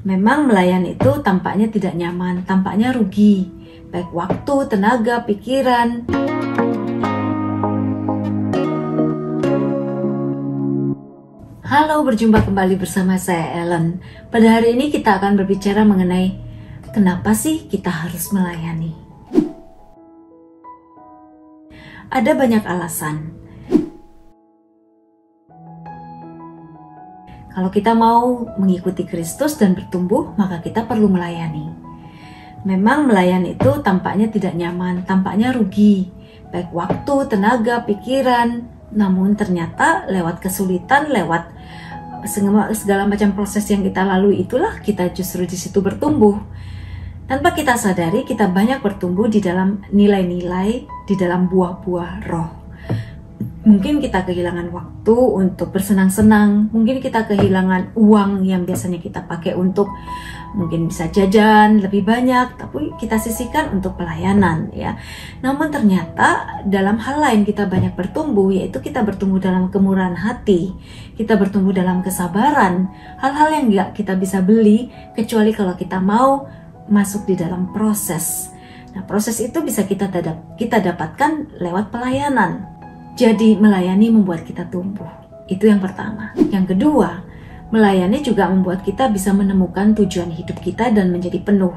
Memang melayani itu tampaknya tidak nyaman, tampaknya rugi, baik waktu, tenaga, pikiran. Halo, berjumpa kembali bersama saya Ellen. Pada hari ini kita akan berbicara mengenai kenapa sih kita harus melayani. Ada banyak alasan. Kalau kita mau mengikuti Kristus dan bertumbuh, maka kita perlu melayani. Memang melayani itu tampaknya tidak nyaman, tampaknya rugi, baik waktu, tenaga, pikiran. Namun ternyata lewat kesulitan, lewat segala macam proses yang kita lalui, itulah kita justru di situ bertumbuh. Tanpa kita sadari, kita banyak bertumbuh di dalam nilai-nilai, di dalam buah-buah roh. Mungkin kita kehilangan waktu untuk bersenang-senang, mungkin kita kehilangan uang yang biasanya kita pakai untuk mungkin bisa jajan lebih banyak, tapi kita sisihkan untuk pelayanan ya. Namun ternyata dalam hal lain kita banyak bertumbuh, yaitu kita bertumbuh dalam kemurahan hati, kita bertumbuh dalam kesabaran, hal-hal yang gak kita bisa beli kecuali kalau kita mau masuk di dalam proses. Nah, proses itu bisa kita dapatkan lewat pelayanan. Jadi melayani membuat kita tumbuh. Itu yang pertama. Yang kedua, melayani juga membuat kita bisa menemukan tujuan hidup kita dan menjadi penuh.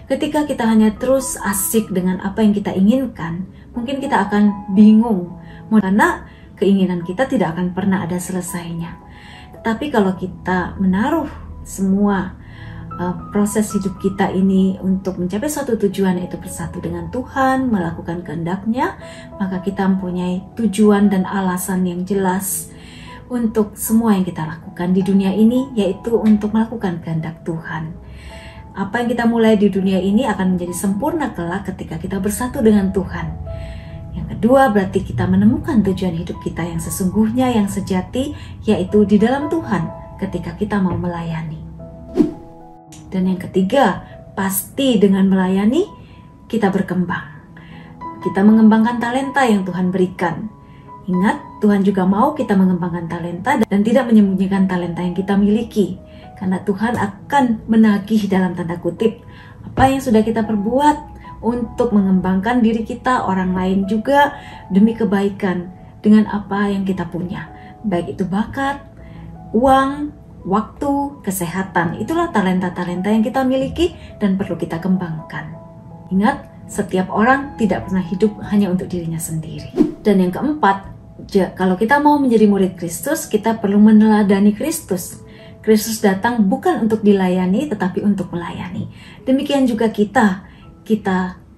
Ketika kita hanya terus asik dengan apa yang kita inginkan, mungkin kita akan bingung, karena keinginan kita tidak akan pernah ada selesainya. Tetapi kalau kita menaruh semua proses hidup kita ini untuk mencapai suatu tujuan, yaitu bersatu dengan Tuhan, melakukan kehendak-Nya, maka kita mempunyai tujuan dan alasan yang jelas untuk semua yang kita lakukan di dunia ini, yaitu untuk melakukan kehendak Tuhan. Apa yang kita mulai di dunia ini akan menjadi sempurna kelak ketika kita bersatu dengan Tuhan. Yang kedua, berarti kita menemukan tujuan hidup kita yang sesungguhnya, yang sejati, yaitu di dalam Tuhan ketika kita mau melayani. Dan yang ketiga, pasti dengan melayani kita berkembang. Kita mengembangkan talenta yang Tuhan berikan. Ingat, Tuhan juga mau kita mengembangkan talenta dan tidak menyembunyikan talenta yang kita miliki. Karena Tuhan akan menagih dalam tanda kutip apa yang sudah kita perbuat untuk mengembangkan diri kita, orang lain juga demi kebaikan dengan apa yang kita punya. Baik itu bakat, uang, waktu, kesehatan, itulah talenta-talenta yang kita miliki dan perlu kita kembangkan. Ingat, setiap orang tidak pernah hidup hanya untuk dirinya sendiri. Dan yang keempat, kalau kita mau menjadi murid Kristus, kita perlu meneladani Kristus. Kristus datang bukan untuk dilayani, tetapi untuk melayani. Demikian juga kita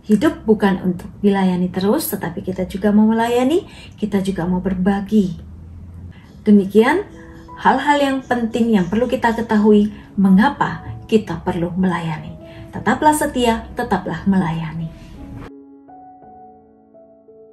hidup bukan untuk dilayani terus, tetapi kita juga mau melayani, kita juga mau berbagi. Demikian hal-hal yang penting yang perlu kita ketahui mengapa kita perlu melayani. Tetaplah setia, tetaplah melayani.